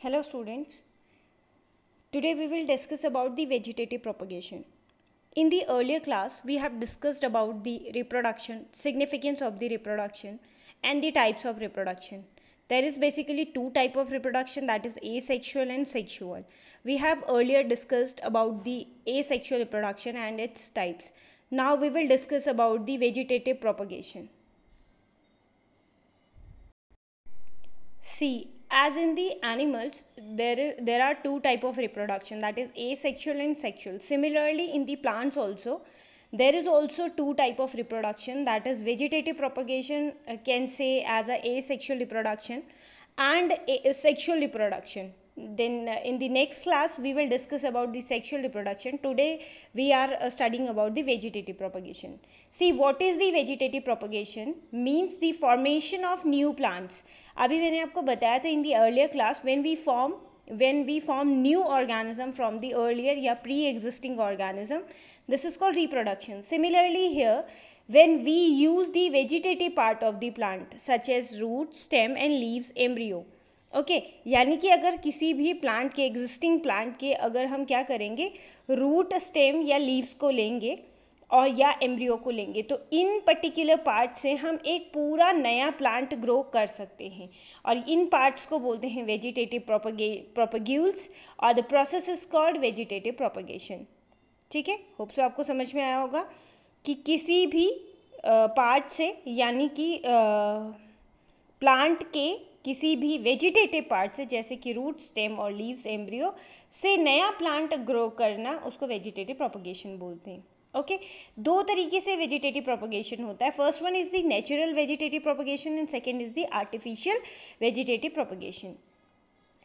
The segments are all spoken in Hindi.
Hello students, today we will discuss about the vegetative propagation. In the earlier class, we have discussed about the reproduction, significance of the reproduction and the types of reproduction. There is basically two types of reproduction, that is asexual and sexual. We have earlier discussed about the asexual reproduction and its types. Now we will discuss about the vegetative propagation. See, as in the animals, there are two type of reproduction, that is asexual and sexual. Similarly, in the plants also, there is also two type of reproduction, that is vegetative propagation, can say as a asexual reproduction and a sexual reproduction. Then in the next class we will discuss about the sexual reproduction. Today we are studying about the vegetative propagation. See, what is the vegetative propagation? Means the formation of new plants. अभी मैंने आपको बताया था in the earlier class, when we form new organism from the earlier या pre-existing organism, this is called reproduction. Similarly here, when we use the vegetative part of the plant such as root, stem and leaves, embryo, okay यानी कि अगर किसी भी प्लांट के एग्जिस्टिंग प्लांट के अगर हम क्या करेंगे, रूट, स्टेम या लीव्स को लेंगे और या एम्ब्रियो को लेंगे, तो इन पर्टिकुलर पार्ट से हम एक पूरा नया प्लांट ग्रो कर सकते हैं और इन पार्ट्स को बोलते हैं वेजिटेटिव प्रोपग्यूल्स और the process is called vegetative propagation. ठीक है, होप सो आपको समझ में आया होगा कि किसी भी पार्ट से यानी कि प्लांट के किसी भी वेजिटेटिव पार्ट से, जैसे कि रूट, स्टेम और लीव्स, एम्ब्रियो से नया प्लांट ग्रो करना, उसको वेजिटेटिव प्रोपगेशन बोलते हैं. ओके, दो तरीके से वेजिटेटिव प्रोपगेशन होता है. First one is the natural vegetative propagation and second is the artificial vegetative propagation.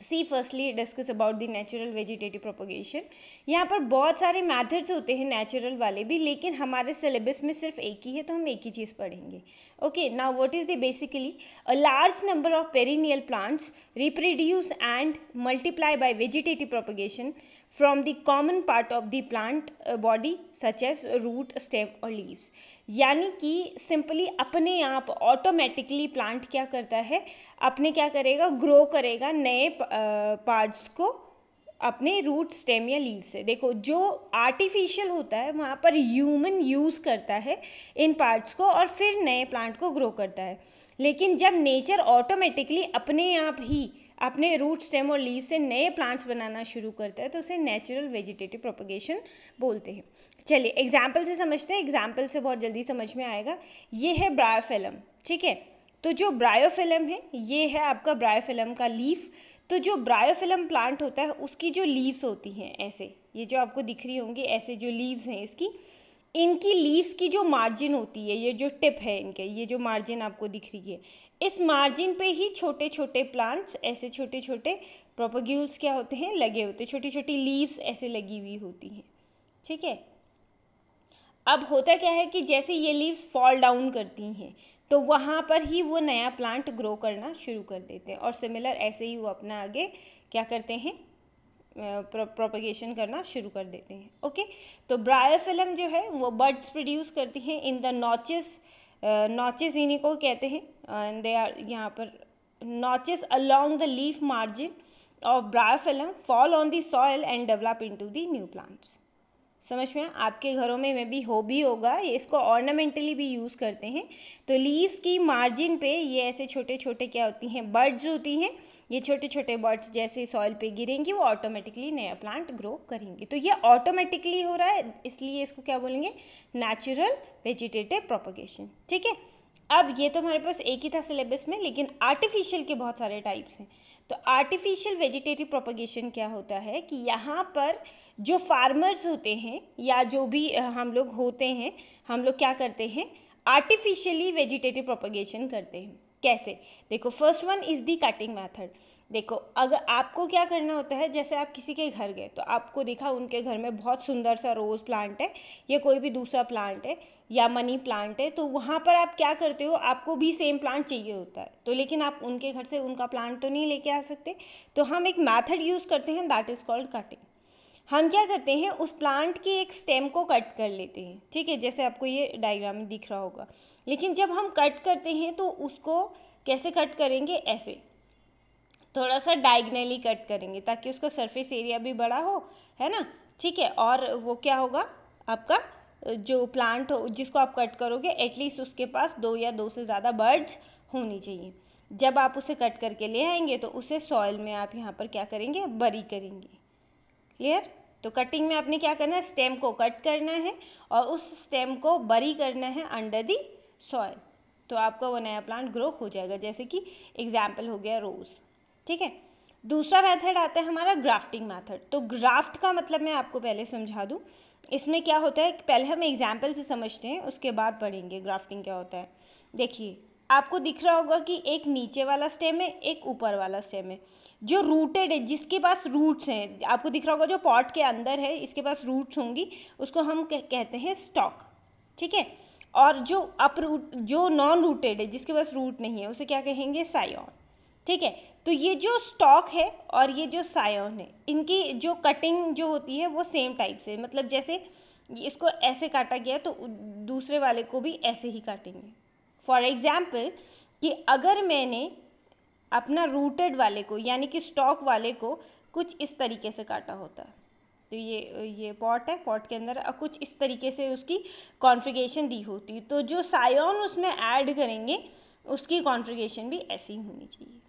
See firstly discuss about the natural vegetative propagation. यहाँ पर बहुत सारे मैथड्स होते हैं नेचुरल वाले भी, लेकिन हमारे सिलेबस में सिर्फ एक ही है तो हम एक ही चीज़ पढ़ेंगे. Okay, now what is the basically a large number of perennial plants reproduce and multiply by vegetative propagation from the common part of the plant body such as root, stem और लीव्स. यानी कि सिंपली अपने आप ऑटोमेटिकली प्लांट क्या करता है, अपने क्या करेगा, ग्रो करेगा नए पार्ट्स को अपने रूट, स्टेम या लीव से. देखो, जो आर्टिफिशियल होता है वहाँ पर ह्यूमन यूज़ करता है इन पार्ट्स को और फिर नए प्लांट को ग्रो करता है. लेकिन जब नेचर ऑटोमेटिकली अपने आप ही अपने रूट, स्टेम और लीव से नए प्लांट्स बनाना शुरू करता है तो उसे नेचुरल वेजिटेटिव प्रोपगेशन बोलते हैं. चलिए एग्जाम्पल से समझते हैं, एग्जाम्पल से बहुत जल्दी समझ में आएगा. ये है ब्रायोफिलम. ठीक है, तो जो ब्रायोफिलम है ये है आपका ब्रायोफिलम का लीफ. तो जो ब्रायोफिलम प्लांट होता है उसकी जो लीव्स होती हैं ऐसे, ये जो आपको दिख रही होंगी ऐसे जो लीव्स हैं इसकी, इनकी लीव्स की जो मार्जिन होती है, ये जो टिप है इनके, ये जो मार्जिन आपको दिख रही है, इस मार्जिन पे ही छोटे छोटे प्लांट्स, ऐसे छोटे छोटे प्रोपग्यूल्स क्या होते हैं, लगे होते हैं. छोटी छोटी लीव्स ऐसे लगी हुई होती हैं. ठीक है, अब होता क्या है कि जैसे ये लीव्स फॉल डाउन करती हैं तो वहाँ पर ही वो नया प्लांट ग्रो करना शुरू कर देते हैं और सिमिलर ऐसे ही वो अपना आगे क्या करते हैं, प्रोपगेशन करना शुरू कर देते हैं. ओके, तो ब्रायोफिलम जो है वो बड्स प्रोड्यूस करती हैं इन द नॉचेस. नॉचेस इन्हीं को कहते हैं एंड दे आर, यहाँ पर notches along the leaf margin of bryophyllum fall on the soil and develop into the new plants. समझ में, आपके घरों में भी होगा, इसको ऑर्नामेंटली भी यूज़ करते हैं. तो लीव्स की मार्जिन पे ये ऐसे छोटे छोटे क्या होती हैं, बर्ड्स होती हैं. ये छोटे छोटे बर्ड्स जैसे सॉइल पे गिरेंगी वो ऑटोमेटिकली नया प्लांट ग्रो करेंगे. तो ये ऑटोमेटिकली हो रहा है, इसलिए इसको क्या बोलेंगे, नेचुरल वेजिटेटिव प्रोपगेशन. ठीक है, अब ये तो हमारे पास एक ही था सिलेबस में, लेकिन आर्टिफिशियल के बहुत सारे टाइप्स हैं. तो आर्टिफिशियल वेजिटेटिव प्रोपगेशन क्या होता है कि यहाँ पर जो फार्मर्स होते हैं या जो भी हम लोग होते हैं, हम लोग क्या करते हैं, आर्टिफिशियली वेजिटेटिव प्रोपगेशन करते हैं. कैसे, देखो first one is the cutting method. देखो, अगर आपको क्या करना होता है, जैसे आप किसी के घर गए तो आपको देखा उनके घर में बहुत सुंदर सा रोज़ प्लांट है या कोई भी दूसरा प्लांट है या मनी प्लांट है, तो वहाँ पर आप क्या करते हो, आपको भी सेम प्लांट चाहिए होता है, तो लेकिन आप उनके घर से उनका प्लांट तो नहीं लेके आ सकते. तो हम एक मेथड यूज़ करते हैं, दैट इज़ कॉल्ड कटिंग. हम क्या करते हैं, उस प्लांट की एक स्टेम को कट कर लेते हैं. ठीक है, जैसे आपको ये डायग्राम में दिख रहा होगा. लेकिन जब हम कट करते हैं तो उसको कैसे कट करेंगे, ऐसे. थोड़ा सा डायगनली कट करेंगे ताकि उसका सरफेस एरिया भी बड़ा हो, है ना। ठीक है, और वो क्या होगा आपका जो प्लांट हो जिसको आप कट करोगे एटलीस्ट उसके पास 2 या 2 से ज़्यादा बर्ड्स होनी चाहिए। जब आप उसे कट करके ले आएंगे तो उसे सॉइल में आप यहाँ पर क्या करेंगे, बरी करेंगे। क्लियर। तो कटिंग में आपने क्या करना है, स्टेम को कट करना है और उस स्टेम को बरी करना है अंडर दी सॉइल, तो आपका वो नया प्लांट ग्रो हो जाएगा। जैसे कि एग्जाम्पल हो गया रोज़। ठीक है। दूसरा मेथड आता है हमारा ग्राफ्टिंग मेथड। तो ग्राफ्ट का मतलब मैं आपको पहले समझा दूँ। इसमें क्या होता है, पहले हम एग्जाम्पल से समझते हैं, उसके बाद पढ़ेंगे ग्राफ्टिंग क्या होता है। देखिए, आपको दिख रहा होगा कि एक नीचे वाला स्टेम है, एक ऊपर वाला स्टेम है। जो रूटेड है, जिसके पास रूट्स हैं, आपको दिख रहा होगा जो पॉट के अंदर है इसके पास रूट्स होंगी, उसको हम कहते हैं स्टॉक। ठीक है। और जो अपरूट, जो नॉन रूटेड है, जिसके पास रूट नहीं है, उसे क्या कहेंगे, सायोन। ठीक है। तो ये जो स्टॉक है और ये जो सायोन है, इनकी जो कटिंग जो होती है वो सेम टाइप से, मतलब जैसे इसको ऐसे काटा गया तो दूसरे वाले को भी ऐसे ही काटेंगे। फॉर एग्जाम्पल कि अगर मैंने अपना रूटेड वाले को यानी कि स्टॉक वाले को कुछ इस तरीके से काटा होता है, तो ये पॉट है, पॉट के अंदर कुछ इस तरीके से उसकी कॉन्फ़िगरेशन दी होती, तो जो सायोन उसमें ऐड करेंगे उसकी कॉन्फ़िगरेशन भी ऐसी होनी चाहिए।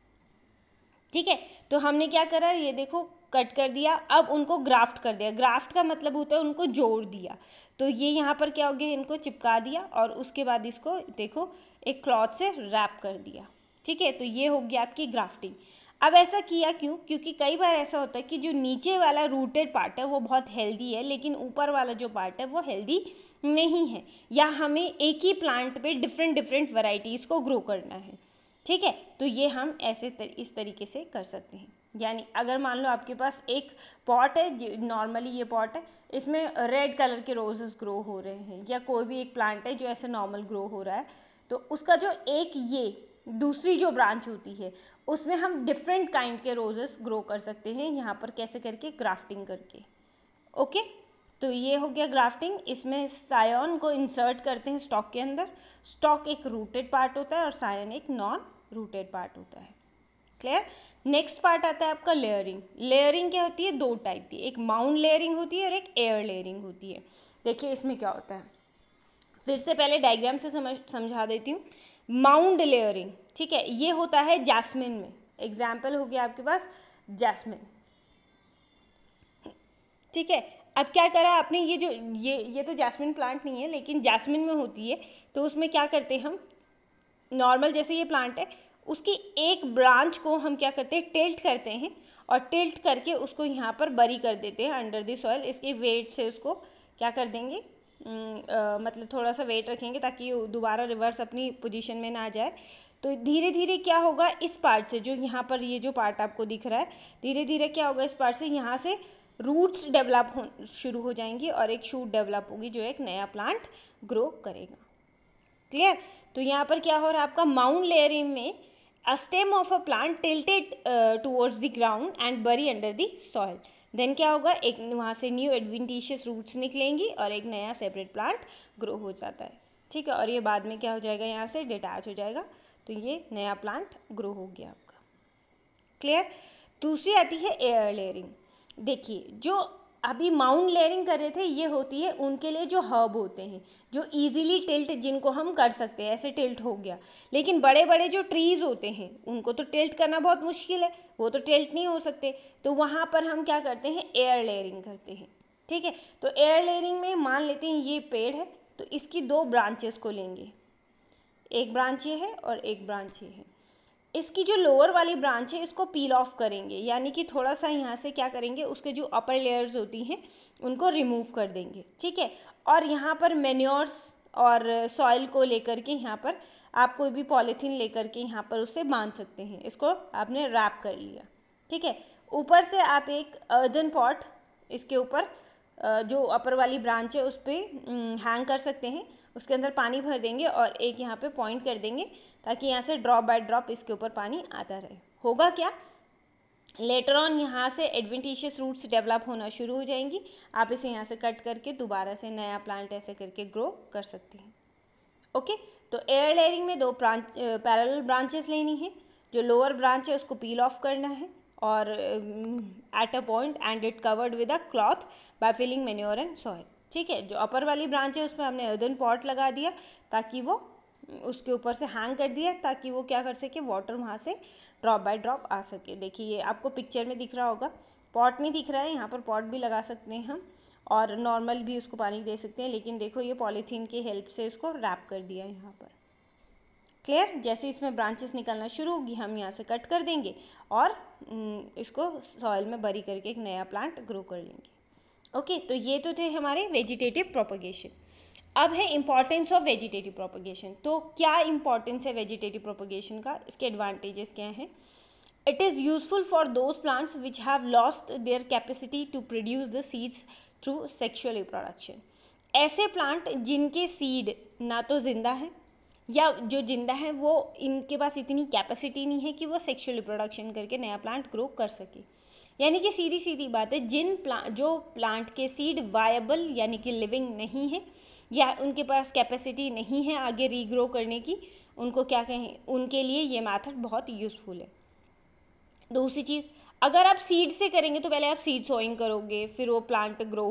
ठीक है। तो हमने क्या करा, ये देखो कट कर दिया, अब उनको ग्राफ्ट कर दिया। ग्राफ्ट का मतलब होता है उनको जोड़ दिया। तो ये यहाँ पर क्या हो गया, इनको चिपका दिया और उसके बाद इसको देखो एक क्लॉथ से रैप कर दिया। ठीक है। तो ये हो गया आपकी ग्राफ्टिंग। अब ऐसा किया क्यों, क्योंकि कई बार ऐसा होता है कि जो नीचे वाला रूटेड पार्ट है वो बहुत हेल्दी है, लेकिन ऊपर वाला जो पार्ट है वो हेल्दी नहीं है, या हमें एक ही प्लांट पे डिफरेंट डिफरेंट वैरायटीज़ को ग्रो करना है। ठीक है। तो ये हम ऐसे इस तरीके से कर सकते हैं। यानी अगर मान लो आपके पास एक पॉट है, नॉर्मली ये पॉट है, इसमें रेड कलर के रोजेस ग्रो हो रहे हैं, या कोई भी एक प्लांट है जो ऐसे नॉर्मल ग्रो हो रहा है, तो उसका जो एक ये दूसरी जो ब्रांच होती है उसमें हम डिफरेंट काइंड के रोजेस ग्रो कर सकते हैं, यहाँ पर कैसे करके, ग्राफ्टिंग करके। ओके। तो ये हो गया ग्राफ्टिंग। इसमें सायोन को इंसर्ट करते हैं स्टॉक के अंदर। स्टॉक एक रूटेड पार्ट होता है और सायोन एक नॉन रूटेड पार्ट होता है। क्लियर। नेक्स्ट पार्ट आता है आपका लेयरिंग। लेयरिंग क्या होती है, 2 टाइप की, एक माउंट लेयरिंग होती है और एक एयर लेयरिंग होती है। देखिए इसमें क्या होता है, फिर से पहले डायग्राम से समझा देती हूँ। माउंट लेयरिंग, ठीक है, ये होता है जैस्मिन में। एग्जाम्पल हो गया आपके पास जैस्मिन। ठीक है। अब क्या करा आपने, ये जो ये तो जैस्मिन प्लांट नहीं है, लेकिन जैस्मिन में होती है, तो उसमें क्या करते हैं हम, नॉर्मल जैसे ये प्लांट है उसकी एक ब्रांच को हम क्या करते हैं, टिल्ट करते हैं, और टिल्ट करके उसको यहाँ पर बरी कर देते हैं अंडर द सॉइल। इसके वेट से उसको क्या कर देंगे, मतलब थोड़ा सा वेट रखेंगे ताकि ये दोबारा रिवर्स अपनी पोजीशन में ना जाए। तो धीरे धीरे क्या होगा, इस पार्ट से, जो यहाँ पर ये जो पार्ट आपको दिख रहा है, धीरे धीरे क्या होगा, इस पार्ट से यहाँ से रूट्स डेवलप हो शुरू हो जाएंगी और एक शूट डेवलप होगी जो एक नया प्लांट ग्रो करेगा। क्लियर। तो यहाँ पर क्या हो रहा है आपका, माउंट लेयरिंग में a stem of a plant tilted towards the ground and बरी अंडर द सॉइल। देन क्या होगा, एक वहाँ से न्यू एडवेंटिशियस रूट्स निकलेंगी और एक नया सेपरेट प्लांट ग्रो हो जाता है। ठीक है। और ये बाद में क्या हो जाएगा, यहाँ से डिटैच हो जाएगा, तो ये नया प्लांट ग्रो हो गया आपका। क्लियर। दूसरी आती है एयर लेयरिंग। देखिए जो अभी माउंट लेयरिंग कर रहे थे, ये होती है उनके लिए जो हर्ब होते हैं, जो इजीली टिल्ट, जिनको हम कर सकते हैं, ऐसे टिल्ट हो गया। लेकिन बड़े बड़े जो ट्रीज़ होते हैं उनको तो टिल्ट करना बहुत मुश्किल है, वो तो टिल्ट नहीं हो सकते, तो वहाँ पर हम क्या करते हैं, एयर लेयरिंग करते हैं। ठीक है। तो एयर लेयरिंग में मान लेते हैं ये पेड़ है, तो इसकी 2 ब्रांचेस को लेंगे, एक ब्रांच ये है और एक ब्रांच ये है। इसकी जो लोअर वाली ब्रांच है इसको पील ऑफ करेंगे, यानी कि थोड़ा सा यहाँ से क्या करेंगे, उसके जो अपर लेयर्स होती हैं उनको रिमूव कर देंगे। ठीक है। और यहाँ पर मेन्योर्स और सॉइल को लेकर के यहाँ पर आप कोई भी पॉलीथीन लेकर के यहाँ पर उसे बांध सकते हैं। इसको आपने रैप कर लिया। ठीक है। ऊपर से आप एक अर्दन पॉट इसके ऊपर जो अपर वाली ब्रांच है उस पर हैंग कर सकते हैं, उसके अंदर पानी भर देंगे और एक यहाँ पे पॉइंट कर देंगे ताकि यहाँ से ड्रॉप बाय ड्रॉप इसके ऊपर पानी आता रहे। होगा क्या, लेटर ऑन यहाँ से एडवेंटिशियस रूट्स डेवलप होना शुरू हो जाएंगी, आप इसे यहाँ से कट करके दोबारा से नया प्लांट ऐसे करके ग्रो कर सकते हैं। ओके। तो एयर लेयरिंग में 2 पैरेलल ब्रांचेस लेनी है, जो लोअर ब्रांच है उसको पील ऑफ करना है और at a point and it covered with a cloth by filling manure and soil. ठीक है, जो अपर वाली ब्रांच है उसमें हमने अर्दन पॉट लगा दिया ताकि वो उसके ऊपर से हैंग कर दिया ताकि वो क्या कर सके, वाटर वहाँ से ड्रॉप बाय ड्रॉप आ सके। देखिए ये आपको पिक्चर में दिख रहा होगा, पॉट नहीं दिख रहा है, यहाँ पर पॉट भी लगा सकते हैं हम और नॉर्मल भी उसको पानी दे सकते हैं, लेकिन देखो ये पॉलीथीन की हेल्प से इसको रैप कर दिया है यहाँ पर। क्लियर? जैसे इसमें ब्रांचेस निकलना शुरू होगी हम यहाँ से कट कर देंगे और इसको सॉइल में बरी करके एक नया प्लांट ग्रो कर लेंगे। ओके, तो ये तो थे हमारे वेजिटेटिव प्रोपगेशन। अब है इम्पॉर्टेंस ऑफ वेजिटेटिव प्रोपगेशन। तो क्या इम्पॉर्टेंस है वेजिटेटिव प्रोपगेशन का, इसके एडवांटेजेस क्या हैं? It is useful for those plants which have lost their capacity to produce the seeds through sexual reproduction. ऐसे प्लांट जिनके सीड ना तो जिंदा है या जो जिंदा है वो इनके पास इतनी कैपेसिटी नहीं है कि वो सेक्शुअल रिप्रोडक्शन करके नया प्लांट ग्रो कर सके। यानी कि सीधी सीधी बात है, जो प्लांट के सीड वायबल यानी कि लिविंग नहीं है या उनके पास कैपेसिटी नहीं है आगे रीग्रो करने की, उनको क्या कहें, उनके लिए ये मेथड बहुत यूज़फुल है। दूसरी चीज़, अगर आप सीड से करेंगे तो पहले आप सीड सोइंग करोगे, फिर वो प्लांट ग्रो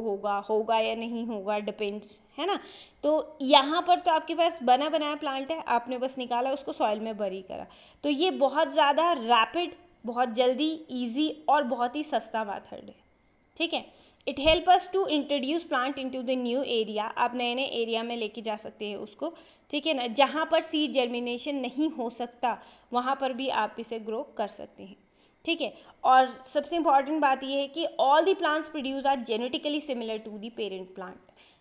होगा या नहीं होगा, डिपेंड्स, है ना। तो यहाँ पर तो आपके पास बना बनाया प्लांट है, आपने बस निकाला उसको सॉइल में बरी करा, तो ये बहुत ज़्यादा रैपिड, बहुत जल्दी, इजी और बहुत ही सस्ता मेथड है। ठीक है, it help us to introduce plant into the new area. आप नए नए एरिया में लेके जा सकते हैं उसको, ठीक है ना, जहाँ पर सीड जर्मिनेशन नहीं हो सकता वहाँ पर भी आप इसे ग्रो कर सकते हैं। ठीक है, और सबसे इम्पॉर्टेंट बात यह है कि all the plants produce are genetically similar to the parent plant.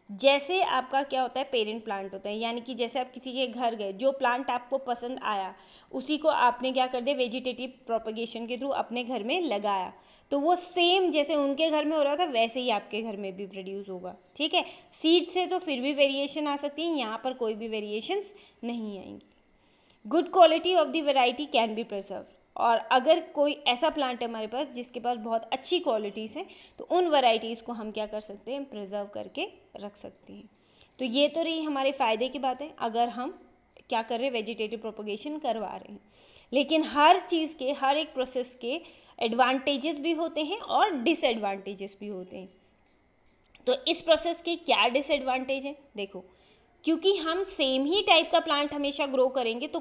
जैसे आपका क्या होता है, पेरेंट प्लांट होता है, यानी कि जैसे आप किसी के घर गए, जो प्लांट आपको पसंद आया उसी को आपने क्या कर दिया, वेजिटेटिव प्रोपगेशन के थ्रू अपने घर में लगाया, तो वो सेम जैसे उनके घर में हो रहा था वैसे ही आपके घर में भी प्रोड्यूस होगा। ठीक है, सीड से तो फिर भी वेरिएशन आ सकती है, यहाँ पर कोई भी वेरिएशंस नहीं आएंगी। Good quality of the variety can be preserve. और अगर कोई ऐसा प्लांट है हमारे पास जिसके पास बहुत अच्छी क्वालिटीज़ हैं तो उन वैरायटीज़ को हम क्या कर सकते हैं, प्रिजर्व करके रख सकते हैं। तो ये तो रही हमारे फ़ायदे की बातें अगर हम क्या कर रहे हैं, वेजिटेटिव प्रोपगेशन करवा रहे हैं। लेकिन हर चीज़ के, हर एक प्रोसेस के एडवांटेजेस भी होते हैं और डिसएडवांटेजेस भी होते हैं। तो इस प्रोसेस के क्या डिसएडवांटेज हैं, देखो, क्योंकि हम सेम ही टाइप का प्लांट हमेशा ग्रो करेंगे तो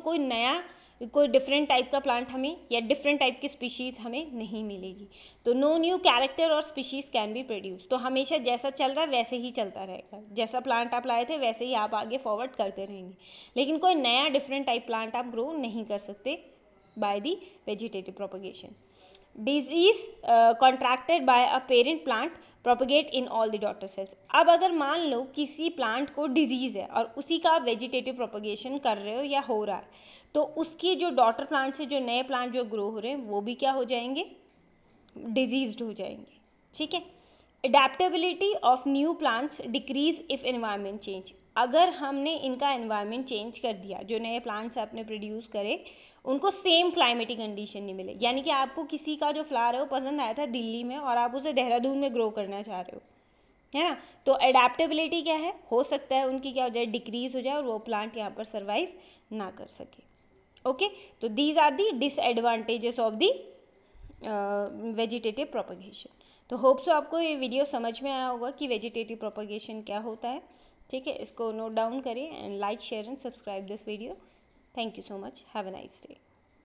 कोई डिफरेंट टाइप का प्लांट हमें या डिफरेंट टाइप की स्पीशीज़ हमें नहीं मिलेगी। तो नो न्यू कैरेक्टर और स्पीशीज़ कैन बी प्रोड्यूस। तो हमेशा जैसा चल रहा है वैसे ही चलता रहेगा, जैसा प्लांट आप लाए थे वैसे ही आप आगे फॉरवर्ड करते रहेंगे, लेकिन कोई नया डिफरेंट टाइप प्लांट आप ग्रो नहीं कर सकते by the vegetative propagation. Disease contracted by a parent plant propagate in all the daughter cells. अब अगर मान लो किसी प्लांट को डिजीज़ है और उसी का वेजिटेटिव प्रोपगेशन कर रहे हो या हो रहा है, तो उसकी जो डॉटर प्लांट से जो नए प्लांट जो ग्रो हो रहे हैं वो भी क्या हो जाएंगे, डिजीज्ड हो जाएंगे। ठीक है, adaptability of new plants decrease if environment change. अगर हमने इनका एनवायरनमेंट चेंज कर दिया, जो नए प्लांट्स आपने प्रोड्यूस करे उनको सेम क्लाइमेटिक कंडीशन नहीं मिले, यानी कि आपको किसी का जो फ्लावर है वो पसंद आया था दिल्ली में और आप उसे देहरादून में ग्रो करना चाह रहे हो, है ना, तो एडेप्टेबिलिटी क्या है, हो सकता है उनकी क्या हो जाए, डिक्रीज हो जाए और वो प्लांट यहाँ पर सर्वाइव ना कर सके। ओके, तो these are the disadvantages of the vegetative propagation. तो होप सो आपको ये वीडियो समझ में आया होगा कि वेजिटेटिव प्रोपगेशन क्या होता है। ठीक है, इसको नोट डाउन करिए and like, share and subscribe this video. Thank you so much, have a nice day.